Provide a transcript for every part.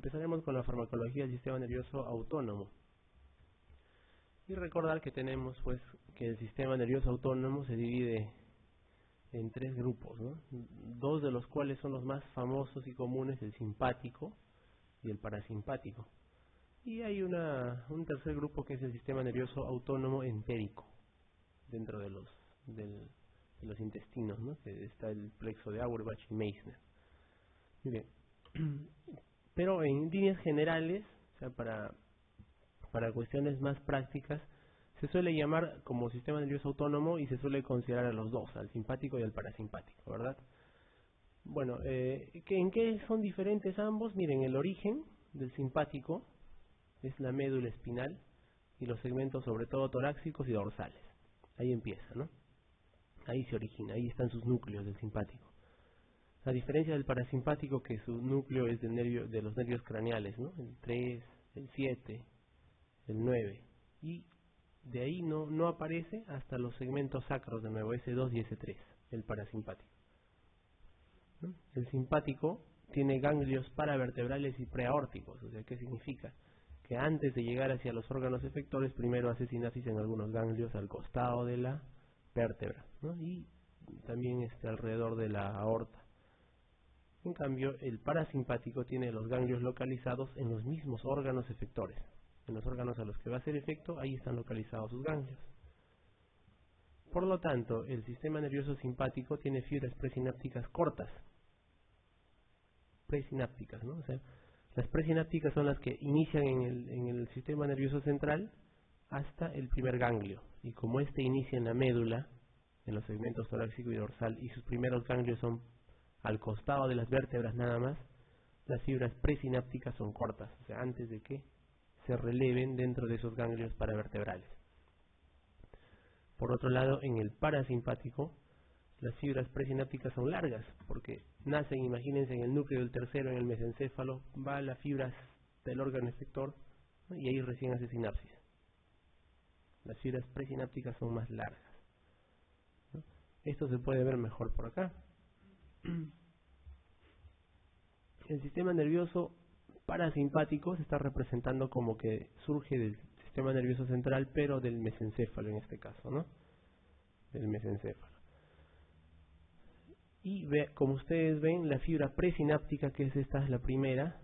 Empezaremos con la farmacología del sistema nervioso autónomo. Y recordar que tenemos pues que el sistema nervioso autónomo se divide en tres grupos, ¿no? Dos de los cuales son los más famosos y comunes, el simpático y el parasimpático. Y hay un tercer grupo que es el sistema nervioso autónomo entérico, dentro de los intestinos, ¿no? Que está el plexo de Auerbach y Meissner. Muy bien. Pero en líneas generales, o sea, para cuestiones más prácticas, se suele llamar como sistema nervioso autónomo y se suele considerar a los dos, al simpático y al parasimpático, ¿verdad? Bueno, ¿en qué son diferentes ambos? Miren, el origen del simpático es la médula espinal y los segmentos sobre todo torácicos y dorsales. Ahí empieza, ¿no? Ahí se origina, ahí están sus núcleos del simpático. A diferencia del parasimpático, que su núcleo es de los nervios craneales, ¿no? El 3, el 7, el 9. Y de ahí no aparece hasta los segmentos sacros de nuevo, S2 y S3, el parasimpático, ¿no? El simpático tiene ganglios paravertebrales y preaórticos. O sea, ¿qué significa? Que antes de llegar hacia los órganos efectores, primero hace sinapsis en algunos ganglios al costado de la vértebra, ¿no? Y también alrededor de la aorta. En cambio, el parasimpático tiene los ganglios localizados en los mismos órganos efectores. En los órganos a los que va a hacer efecto, ahí están localizados sus ganglios. Por lo tanto, el sistema nervioso simpático tiene fibras presinápticas cortas. Presinápticas, ¿no? O sea, las presinápticas son las que inician en el sistema nervioso central hasta el primer ganglio. Y como inicia en la médula, en los segmentos torácico y dorsal, y sus primeros ganglios son al costado de las vértebras nada más, las fibras presinápticas son cortas, o sea, antes de que se releven dentro de esos ganglios paravertebrales. Por otro lado, en el parasimpático, las fibras presinápticas son largas, porque nacen, imagínense, en el núcleo del tercero, en el mesencéfalo, va las fibras del órgano efector, ¿no? Y ahí recién hace sinapsis. Las fibras presinápticas son más largas, ¿no? Esto se puede ver mejor por acá. El sistema nervioso parasimpático se está representando como que surge del sistema nervioso central, pero del mesencéfalo en este caso, ¿no? Del mesencéfalo. Y como ustedes ven, la fibra presináptica, que es la primera,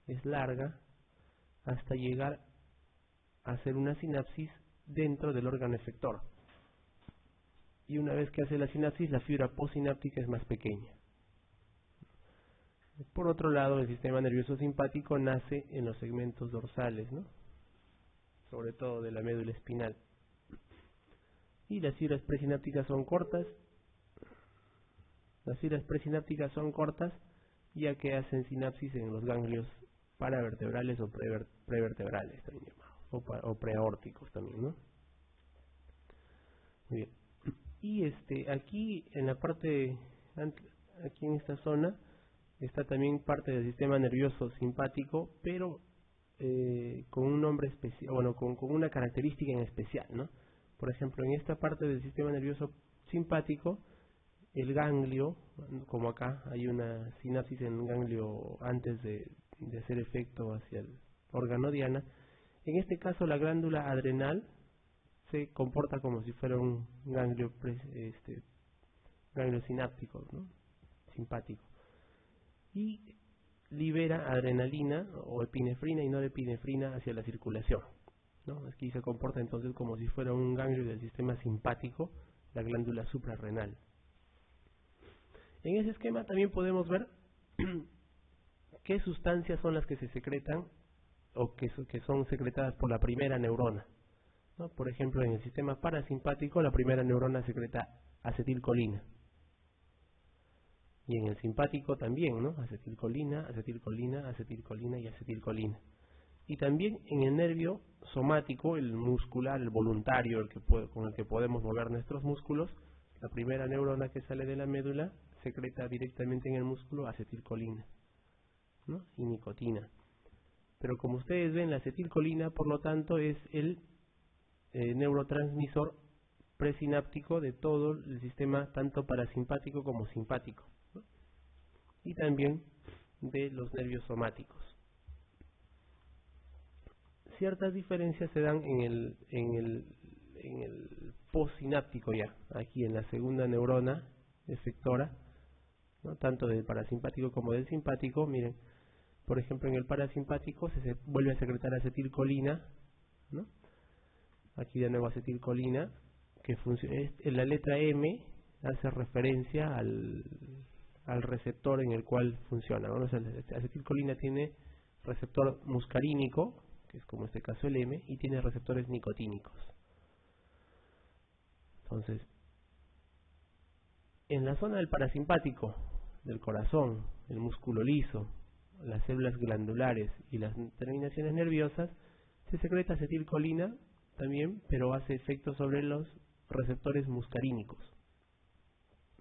es larga hasta llegar a hacer una sinapsis dentro del órgano efector. Y una vez que hace la sinapsis, la fibra postsináptica es más pequeña. Por otro lado, el sistema nervioso simpático nace en los segmentos dorsales, ¿no? Sobre todo de la médula espinal. Y las fibras presinápticas son cortas. Las fibras presinápticas son cortas ya que hacen sinapsis en los ganglios paravertebrales o prevertebrales también llamados, o preaórticos también, ¿no? Muy bien. Y aquí en la parte, aquí en esta zona, está también parte del sistema nervioso simpático, pero con un nombre especial, bueno, con una característica en especial, ¿no? Por ejemplo, en esta parte del sistema nervioso simpático, el ganglio, como acá hay una sinapsis en un ganglio antes de hacer efecto hacia el órgano diana, en este caso la glándula adrenal se comporta como si fuera un ganglio sináptico, ¿no? Simpático, y libera adrenalina o epinefrina y norepinefrina hacia la circulación, ¿no? Aquí se comporta entonces como si fuera un ganglio del sistema simpático, la glándula suprarrenal. En ese esquema también podemos ver qué sustancias son las que se secretan o que son secretadas por la primera neurona, ¿no? Por ejemplo, en el sistema parasimpático la primera neurona secreta acetilcolina. Y en el simpático también, ¿no? Acetilcolina, acetilcolina, acetilcolina y acetilcolina. Y también en el nervio somático, el muscular, el voluntario, con el que podemos mover nuestros músculos, la primera neurona que sale de la médula secreta directamente en el músculo acetilcolina, ¿no? Y nicotina. Pero como ustedes ven, la acetilcolina, por lo tanto, es el neurotransmisor presináptico de todo el sistema, tanto parasimpático como simpático, ¿no? Y también de los nervios somáticos. ciertas diferencias se dan en el postsináptico ya, aquí en la segunda neurona efectora, ¿no? Tanto del parasimpático como del simpático. Miren, por ejemplo, en el parasimpático se vuelve a secretar acetilcolina, ¿no? Aquí de nuevo acetilcolina, que en la letra M hace referencia al receptor en el cual funciona, ¿no? O sea, la acetilcolina tiene receptor muscarínico, que es como este caso el M, y tiene receptores nicotínicos. Entonces, en la zona del parasimpático, del corazón, el músculo liso, las células glandulares y las terminaciones nerviosas, se secreta acetilcolina también, pero hace efecto sobre los receptores muscarínicos.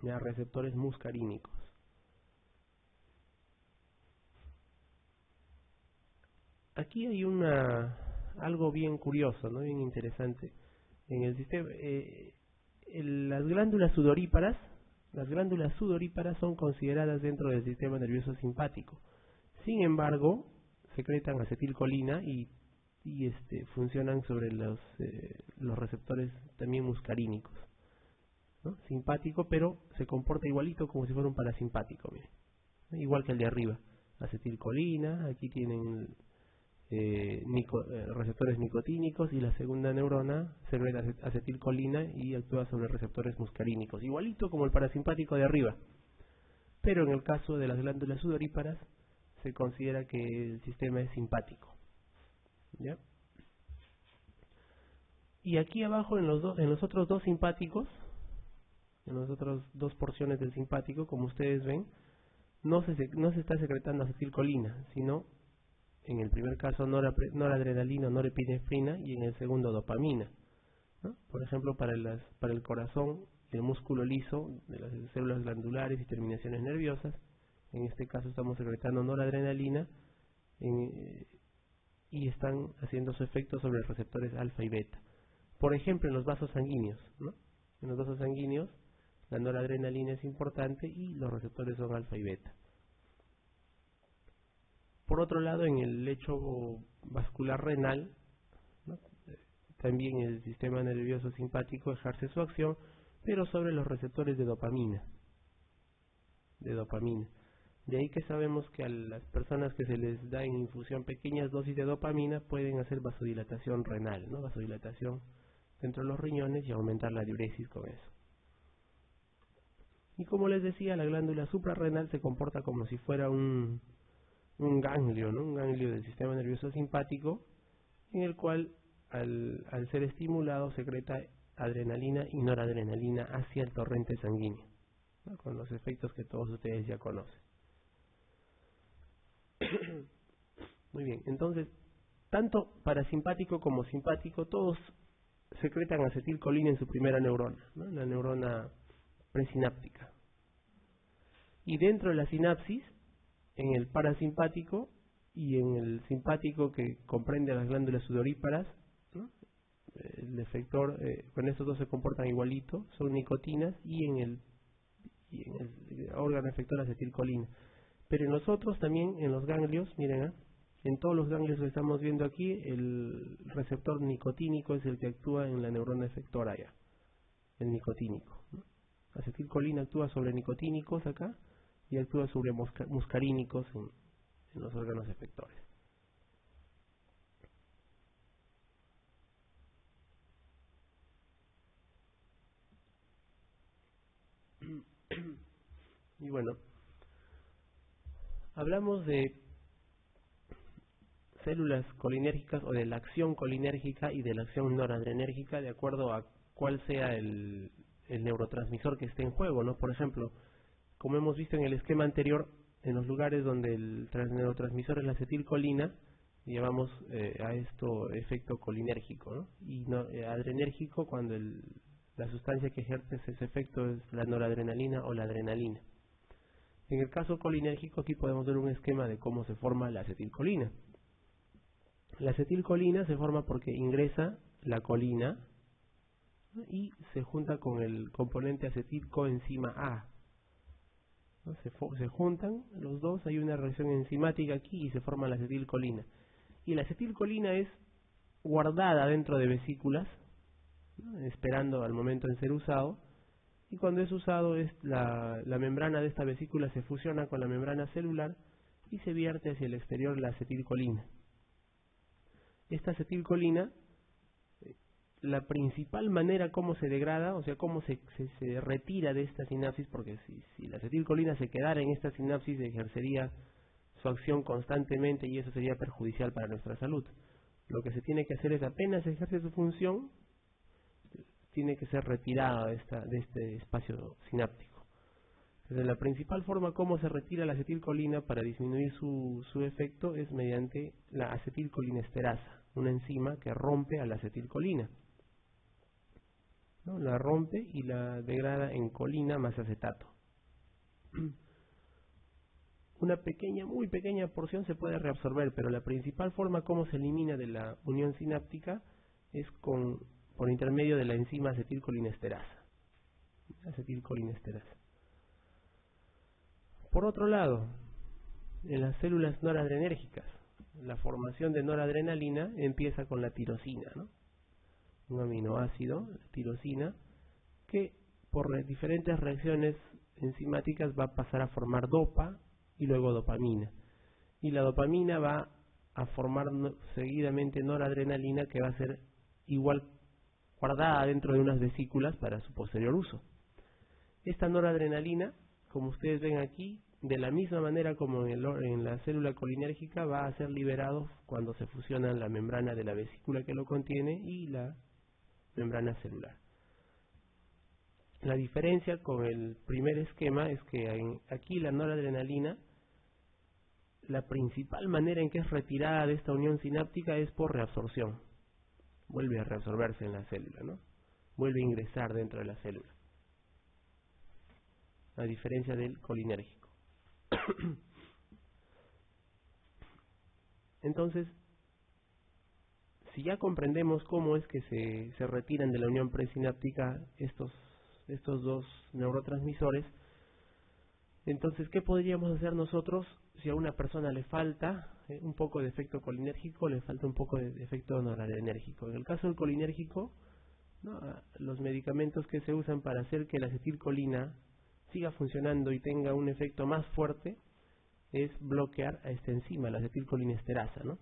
Ya, receptores muscarínicos. Aquí hay algo bien curioso, ¿no? Bien interesante. En el sistema, las glándulas sudoríparas son consideradas dentro del sistema nervioso simpático. Sin embargo, secretan acetilcolina y funcionan sobre los receptores también muscarínicos, ¿no? Simpático, pero se comporta igualito como si fuera un parasimpático, miren, ¿no? Igual que el de arriba. Acetilcolina, aquí tienen receptores nicotínicos, y la segunda neurona secreta acetilcolina y actúa sobre receptores muscarínicos, igualito como el parasimpático de arriba. Pero en el caso de las glándulas sudoríparas se considera que el sistema es simpático, ¿ya? Y aquí abajo en los otros dos simpáticos, en las otras dos porciones del simpático, como ustedes ven, no se está secretando acetilcolina, sino en el primer caso noradrenalina o norepinefrina, y en el segundo dopamina, ¿no? Por ejemplo, para el corazón y el músculo liso de las células glandulares y terminaciones nerviosas, en este caso estamos secretando noradrenalina y están haciendo su efecto sobre los receptores alfa y beta. Por ejemplo, en los vasos sanguíneos, ¿no? En los vasos sanguíneos la noradrenalina es importante y los receptores son alfa y beta. Por otro lado, en el lecho vascular renal, ¿no? También el sistema nervioso simpático ejerce su acción, pero sobre los receptores de dopamina. De ahí que sabemos que a las personas que se les da en infusión pequeñas dosis de dopamina pueden hacer vasodilatación renal, ¿no? Vasodilatación dentro de los riñones y aumentar la diuresis con eso. Y como les decía, la glándula suprarrenal se comporta como si fuera un ganglio, ¿no? Un ganglio del sistema nervioso simpático, en el cual al ser estimulado secreta adrenalina y noradrenalina hacia el torrente sanguíneo, ¿no? Con los efectos que todos ustedes ya conocen. Muy bien, entonces, tanto parasimpático como simpático, todos secretan acetilcolina en su primera neurona, ¿no? La neurona presináptica. Y dentro de la sinapsis, en el parasimpático y en el simpático, que comprende las glándulas sudoríparas, ¿no? El efector, con estos dos se comportan igualito, son nicotinas, y en el órgano efector acetilcolina. Pero en los otros también, en los ganglios, miren, en todos los ganglios que estamos viendo aquí, el receptor nicotínico es el que actúa en la neurona efectora ya, el nicotínico, ¿no? Acetilcolina actúa sobre nicotínicos acá y actúa sobre muscarínicos en los órganos efectores. Y bueno, hablamos de células colinérgicas, o de la acción colinérgica y de la acción noradrenérgica, de acuerdo a cuál sea el neurotransmisor que esté en juego, ¿no? Por ejemplo, como hemos visto en el esquema anterior, en los lugares donde el neurotransmisor es la acetilcolina, llamamos a esto efecto colinérgico, ¿no? Y adrenérgico cuando la sustancia que ejerce ese efecto es la noradrenalina o la adrenalina. En el caso colinérgico, aquí podemos ver un esquema de cómo se forma la acetilcolina. La acetilcolina se forma porque ingresa la colina, ¿no? Y se junta con el componente acetilcoenzima A, ¿no? Se juntan los dos, hay una reacción enzimática aquí y se forma la acetilcolina. Y la acetilcolina es guardada dentro de vesículas, ¿no?, esperando al momento en ser usado, y cuando es usado la membrana de esta vesícula se fusiona con la membrana celular y se vierte hacia el exterior la acetilcolina. Esta acetilcolina, la principal manera como se degrada, o sea, cómo se retira de esta sinapsis, porque si la acetilcolina se quedara en esta sinapsis ejercería su acción constantemente y eso sería perjudicial para nuestra salud. Lo que se tiene que hacer es, apenas ejerce su función, tiene que ser retirada de este espacio sináptico. Entonces, la principal forma como se retira la acetilcolina para disminuir su efecto es mediante la acetilcolinesterasa, una enzima que rompe a la acetilcolina, ¿no? La rompe y la degrada en colina más acetato. Una pequeña, muy pequeña porción se puede reabsorber, pero la principal forma como se elimina de la unión sináptica es por intermedio de la enzima acetilcolinesterasa. Por otro lado, en las células noradrenérgicas, la formación de noradrenalina empieza con la tirosina, ¿no? Un aminoácido, la tirosina, que por diferentes reacciones enzimáticas va a pasar a formar dopa y luego dopamina. Y la dopamina va a formar seguidamente noradrenalina, que va a ser igual guardada dentro de unas vesículas para su posterior uso. Esta noradrenalina, como ustedes ven aquí, de la misma manera como en la célula colinérgica, va a ser liberado cuando se fusionan la membrana de la vesícula que lo contiene y la membrana celular. La diferencia con el primer esquema es que aquí la noradrenalina, la principal manera en que es retirada de esta unión sináptica es por reabsorción. Vuelve a reabsorberse en la célula, ¿no? Vuelve a ingresar dentro de la célula, a diferencia del colinérgico. Entonces, si ya comprendemos cómo es que se retiran de la unión presináptica estos dos neurotransmisores, entonces, ¿qué podríamos hacer nosotros si a una persona le falta un poco de efecto colinérgico, le falta un poco de efecto noradrenérgico? En el caso del colinérgico, ¿no?, los medicamentos que se usan para hacer que la acetilcolina siga funcionando y tenga un efecto más fuerte es bloquear a esta enzima, la acetilcolinesterasa, ¿no?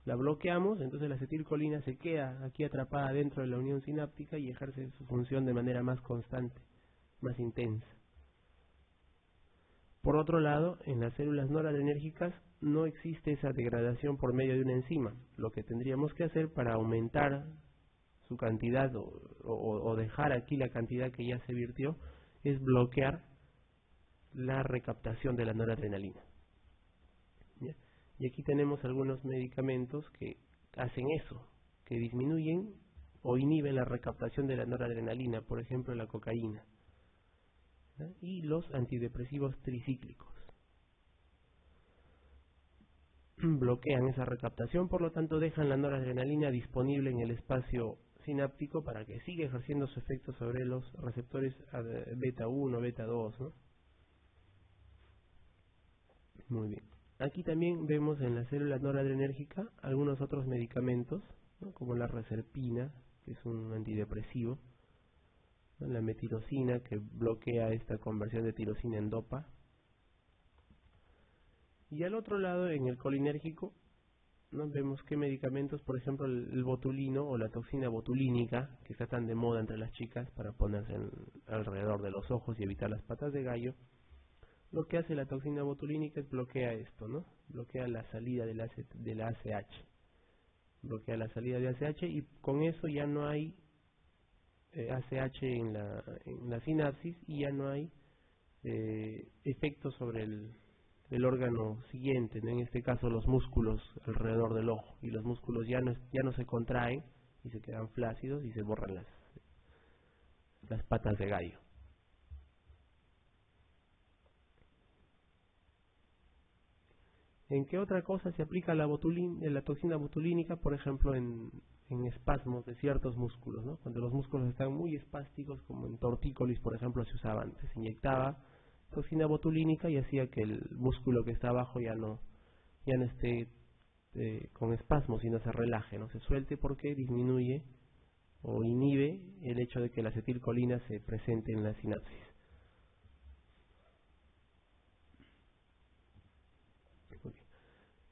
La bloqueamos, entonces la acetilcolina se queda aquí atrapada dentro de la unión sináptica y ejerce su función de manera más constante, más intensa. Por otro lado, en las células noradrenérgicas no existe esa degradación por medio de una enzima. Lo que tendríamos que hacer para aumentar su cantidad o dejar aquí la cantidad que ya se virtió es bloquear la recaptación de la noradrenalina. ¿Ya? Y aquí tenemos algunos medicamentos que hacen eso, que disminuyen o inhiben la recaptación de la noradrenalina, por ejemplo la cocaína, ¿ya?, y los antidepresivos tricíclicos. Bloquean esa recaptación, por lo tanto dejan la noradrenalina disponible en el espacio sináptico para que siga ejerciendo su efecto sobre los receptores beta 1, beta 2, ¿no? Muy bien. Aquí también vemos en la célula noradrenérgica algunos otros medicamentos, ¿no?, como la reserpina, que es un antidepresivo, ¿no?, la metirosina, que bloquea esta conversión de tirosina en dopa. Y al otro lado, en el colinérgico, ¿no?, vemos qué medicamentos, por ejemplo el botulino o la toxina botulínica, que está tan de moda entre las chicas para ponerse alrededor de los ojos y evitar las patas de gallo. Lo que hace la toxina botulínica es bloquea esto, ¿no? Bloquea la salida de la ACH. Bloquea la salida de ACH y con eso ya no hay ACH en la sinapsis y ya no hay efecto sobre el órgano siguiente, ¿no?, en este caso los músculos alrededor del ojo, y los músculos ya no se contraen y se quedan flácidos y se borran las patas de gallo. ¿En qué otra cosa se aplica la toxina botulínica? Por ejemplo, en espasmos de ciertos músculos, ¿no? Cuando los músculos están muy espásticos, como en tortícolis, por ejemplo, se usaba antes. Se inyectaba toxina botulínica y hacía que el músculo que está abajo ya no esté con espasmos y no se relaje, no se suelte, porque disminuye o inhibe el hecho de que la acetilcolina se presente en la sinapsis.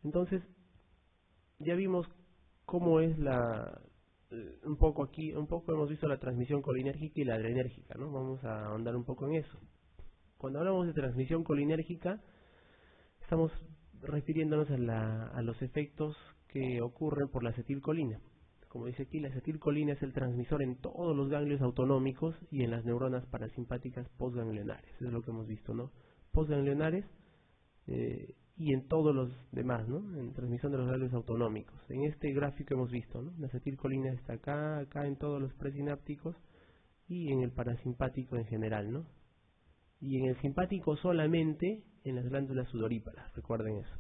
Entonces, ya vimos cómo es un poco hemos visto la transmisión colinérgica y la adrenérgica, ¿no? Vamos a ahondar un poco en eso. Cuando hablamos de transmisión colinérgica, estamos refiriéndonos a los efectos que ocurren por la acetilcolina. Como dice aquí, la acetilcolina es el transmisor en todos los ganglios autonómicos y en las neuronas parasimpáticas postganglionares. Eso es lo que hemos visto, ¿no? Postganglionares y en todos los demás, ¿no? En transmisión de los ganglios autonómicos. En este gráfico hemos visto, ¿no? La acetilcolina está acá en todos los presinápticos y en el parasimpático en general, ¿no? Y en el simpático solamente en las glándulas sudoríparas, recuerden eso.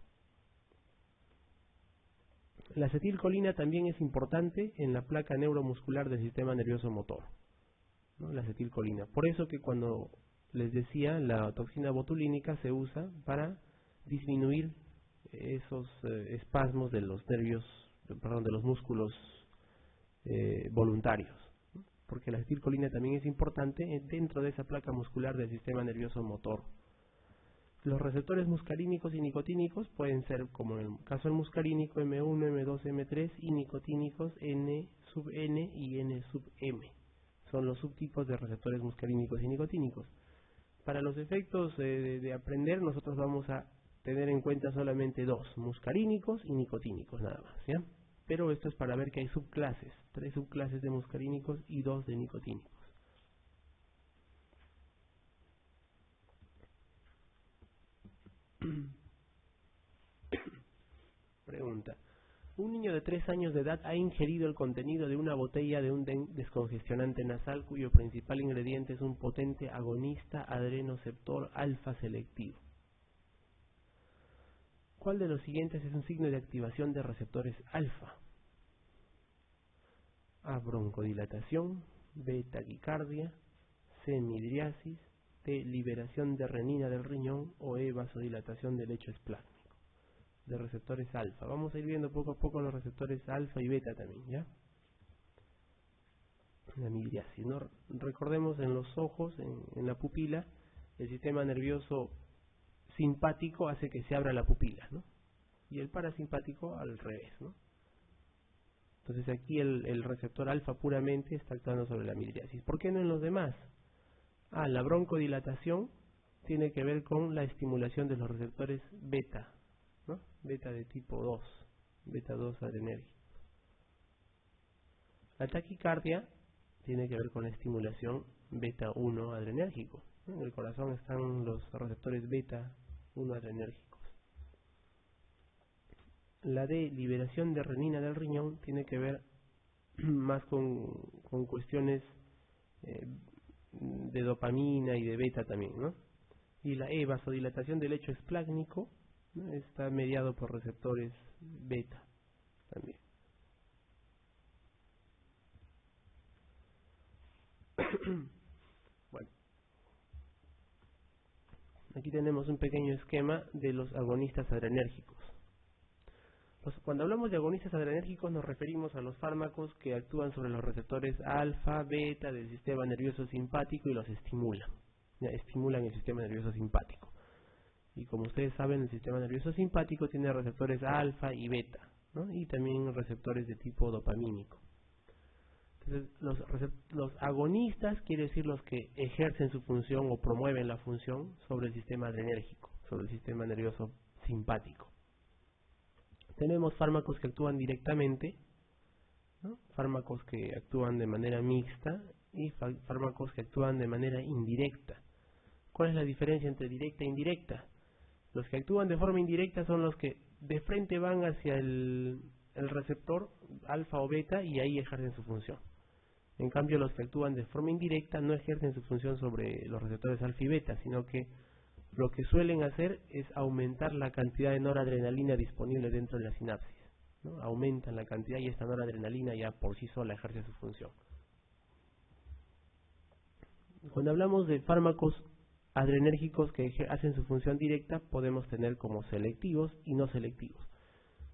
La acetilcolina también es importante en la placa neuromuscular del sistema nervioso motor, ¿no? La acetilcolina. Por eso que cuando les decía, la toxina botulínica se usa para disminuir esos espasmos de los nervios, de los músculos voluntarios, ¿no? Porque la acetilcolina también es importante dentro de esa placa muscular del sistema nervioso motor. Los receptores muscarínicos y nicotínicos pueden ser, como en el caso del muscarínico, M1, M2, M3, y nicotínicos N sub N y N sub M. Son los subtipos de receptores muscarínicos y nicotínicos. Para los efectos de aprender, nosotros vamos a tener en cuenta solamente dos, muscarínicos y nicotínicos nada más, ¿ya? Pero esto es para ver que hay subclases, 3 subclases de muscarínicos y 2 de nicotínicos. Pregunta: un niño de 3 años de edad ha ingerido el contenido de una botella de un descongestionante nasal cuyo principal ingrediente es un potente agonista adrenoceptor alfa selectivo. ¿Cuál de los siguientes es un signo de activación de receptores alfa? A, broncodilatación; B, taquicardia; C, midriasis; D, liberación de renina del riñón; o E, vasodilatación del lecho esplásmico. De receptores alfa. Vamos a ir viendo poco a poco los receptores alfa y beta también, ¿ya? La midriasis, ¿no? Recordemos, en los ojos, en la pupila, el sistema nervioso simpático hace que se abra la pupila, ¿no? Y el parasimpático al revés, ¿no? Entonces aquí el receptor alfa puramente está actuando sobre la midriasis. ¿Por qué no en los demás? La broncodilatación tiene que ver con la estimulación de los receptores beta, ¿no? Beta de tipo 2, beta 2 adrenérgico. La taquicardia tiene que ver con la estimulación beta 1 adrenérgico, ¿no? En el corazón están los receptores beta 1 adrenérgicos. La de liberación de renina del riñón tiene que ver más con cuestiones de dopamina y de beta también, ¿no? Y la E, vasodilatación del lecho esplásmico, ¿no? Está mediado por receptores beta también. Bueno, aquí tenemos un pequeño esquema de los agonistas adrenérgicos. Cuando hablamos de agonistas adrenérgicos nos referimos a los fármacos que actúan sobre los receptores alfa, beta del sistema nervioso simpático y los estimulan. Estimulan el sistema nervioso simpático. Y como ustedes saben, el sistema nervioso simpático tiene receptores alfa y beta, ¿no? Y también receptores de tipo dopamínico. Entonces, los agonistas quiere decir los que ejercen su función o promueven la función sobre el sistema adrenérgico, sobre el sistema nervioso simpático. Tenemos fármacos que actúan directamente, ¿no? Fármacos que actúan de manera mixta y fármacos que actúan de manera indirecta. ¿Cuál es la diferencia entre directa e indirecta? Los que actúan de forma indirecta son los que de frente van hacia el receptor alfa o beta y ahí ejercen su función. En cambio, los que actúan de forma indirecta no ejercen su función sobre los receptores alfa y beta, sino que lo que suelen hacer es aumentar la cantidad de noradrenalina disponible dentro de la sinapsis, ¿no? Aumentan la cantidad y esta noradrenalina ya por sí sola ejerce su función. Cuando hablamos de fármacos adrenérgicos que hacen su función directa, podemos tener como selectivos y no selectivos.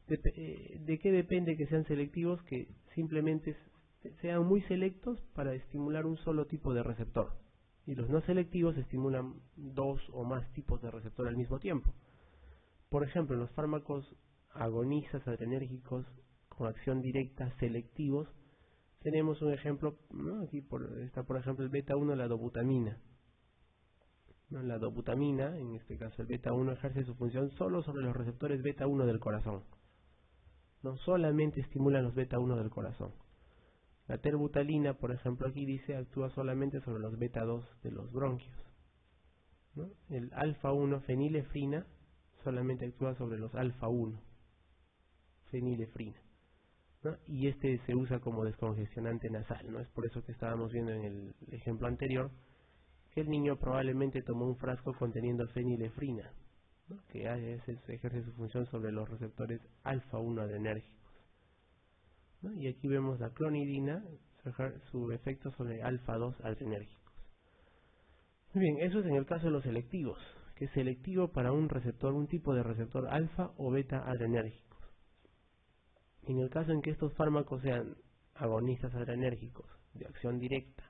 ¿De qué depende que sean selectivos? Que simplemente sean muy selectos para estimular un solo tipo de receptor. Y los no selectivos estimulan dos o más tipos de receptor al mismo tiempo. Por ejemplo, en los fármacos agonistas adrenérgicos con acción directa selectivos, tenemos un ejemplo, ¿no? Aquí está por ejemplo el beta-1, la dobutamina. ¿No? La dobutamina, en este caso el beta-1, ejerce su función solo sobre los receptores beta-1 del corazón. No solamente estimulan los beta-1 del corazón. La terbutalina, por ejemplo, aquí dice actúa solamente sobre los beta-2 de los bronquios, ¿no? El alfa-1 fenilefrina solamente actúa sobre los alfa-1 fenilefrina, ¿no? Y este se usa como descongestionante nasal, ¿no? Es por eso que estábamos viendo en el ejemplo anterior que el niño probablemente tomó un frasco conteniendo fenilefrina, ¿no? Que ejerce su función sobre los receptores alfa-1 adrenérgicos, ¿no? Y aquí vemos la clonidina, su efecto sobre alfa-2 adrenérgicos. Muy bien, eso es en el caso de los selectivos, que es selectivo para un receptor, un tipo de receptor alfa o beta adrenérgicos. En el caso en que estos fármacos sean agonistas adrenérgicos de acción directa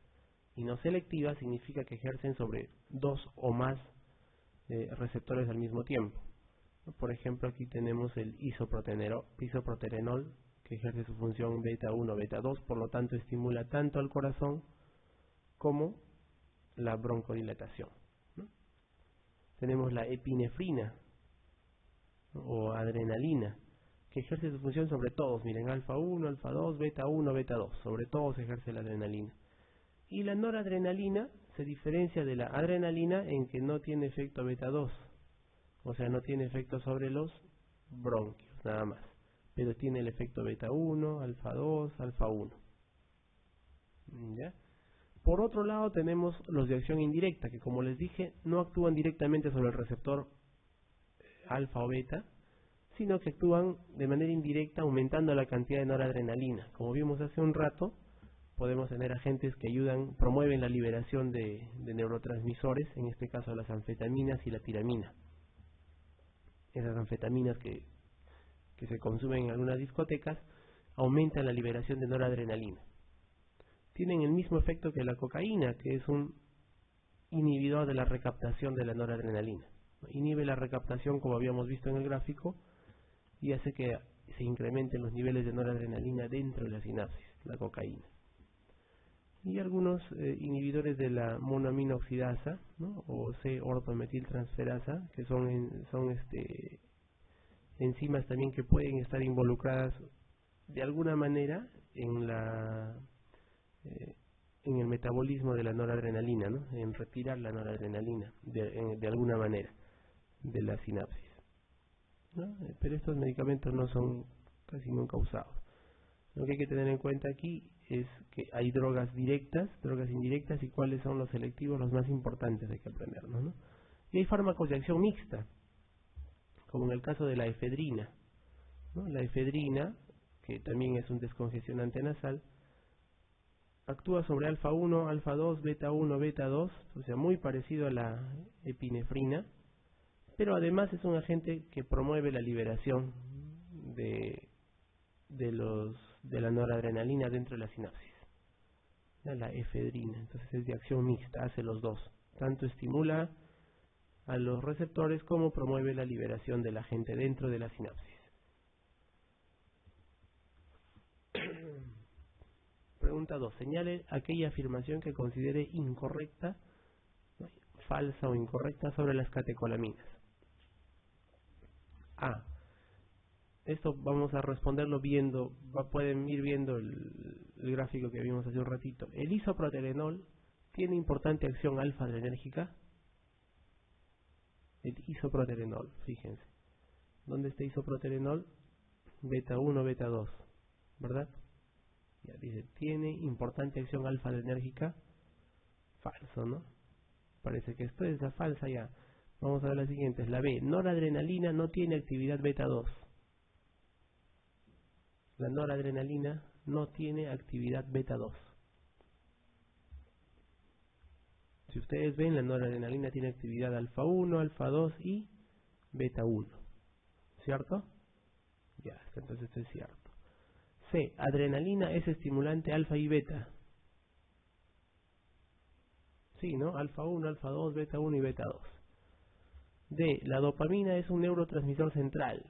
y no selectiva, significa que ejercen sobre dos o más receptores al mismo tiempo. Por ejemplo, aquí tenemos el isoproterenol, que ejerce su función beta-1, beta-2, por lo tanto estimula tanto al corazón como la broncodilatación, ¿no? Tenemos la epinefrina, ¿no? O adrenalina, que ejerce su función sobre todos. Miren, alfa-1, alfa-2, beta-1, beta-2, sobre todos ejerce la adrenalina. Y la noradrenalina se diferencia de la adrenalina en que no tiene efecto beta-2, o sea, no tiene efecto sobre los bronquios, nada más, pero tiene el efecto beta-1, alfa-2, alfa-1. ¿Ya? Por otro lado tenemos los de acción indirecta, que como les dije, no actúan directamente sobre el receptor alfa o beta, sino que actúan de manera indirecta aumentando la cantidad de noradrenalina. Como vimos hace un rato, podemos tener agentes que promueven la liberación de neurotransmisores, en este caso las anfetaminas y la tiramina. Esas anfetaminas que se consumen en algunas discotecas aumentan la liberación de noradrenalina. Tienen el mismo efecto que la cocaína, que es un inhibidor de la recaptación de la noradrenalina. Inhibe la recaptación, como habíamos visto en el gráfico, y hace que se incrementen los niveles de noradrenalina dentro de la sinapsis, la cocaína. Y algunos inhibidores de la monoaminoxidasa, ¿no? O C-ortometiltransferasa, que son enzimas también que pueden estar involucradas de alguna manera en el metabolismo de la noradrenalina, ¿no? En retirar la noradrenalina de alguna manera de la sinapsis, ¿no? Pero estos medicamentos no son casi nunca usados. Lo que hay que tener en cuenta aquí es que hay drogas directas, drogas indirectas, y cuáles son los selectivos, los más importantes, hay que aprendernos, ¿no? Y hay fármacos de acción mixta, como en el caso de la efedrina, ¿no? La efedrina, que también es un descongestionante nasal, actúa sobre alfa-1, alfa-2, beta-1, beta-2, o sea, muy parecido a la epinefrina, pero además es un agente que promueve la liberación de la noradrenalina dentro de la sinapsis, la efedrina. Entonces es de acción mixta, hace los dos, tanto estimula a los receptores como promueve la liberación del agente dentro de la sinapsis. Pregunta 2. Señale aquella afirmación que considere incorrecta, falsa o incorrecta sobre las catecolaminas. A. Esto vamos a responderlo viendo, pueden ir viendo el gráfico que vimos hace un ratito. El isoproterenol tiene importante acción alfa-adrenérgica. El isoproterenol, fíjense. ¿Dónde está isoproterenol? Beta-1, beta-2, ¿verdad? Ya dice, tiene importante acción alfa-adrenérgica. Falso, ¿no? Parece que esto es la falsa ya. Vamos a ver la siguiente, es la B. Noradrenalina no tiene actividad beta-2. La noradrenalina no tiene actividad beta-2. Si ustedes ven, la noradrenalina tiene actividad alfa-1, alfa-2 y beta-1, ¿cierto? Ya está, entonces esto es cierto. C. Adrenalina es estimulante alfa y beta. Sí, ¿no? Alfa 1, alfa 2, beta 1 y beta 2. D. La dopamina es un neurotransmisor central.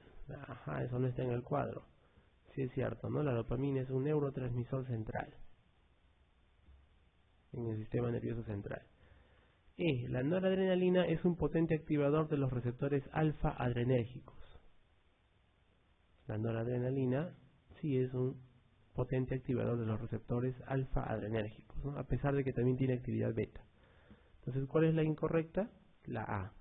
Ajá, eso no está en el cuadro. Sí es cierto, ¿no? La dopamina es un neurotransmisor central en el sistema nervioso central. E. La noradrenalina es un potente activador de los receptores alfa adrenérgicos. La noradrenalina sí es un potente activador de los receptores alfa adrenérgicos, ¿no? A pesar de que también tiene actividad beta. Entonces, ¿cuál es la incorrecta? La A.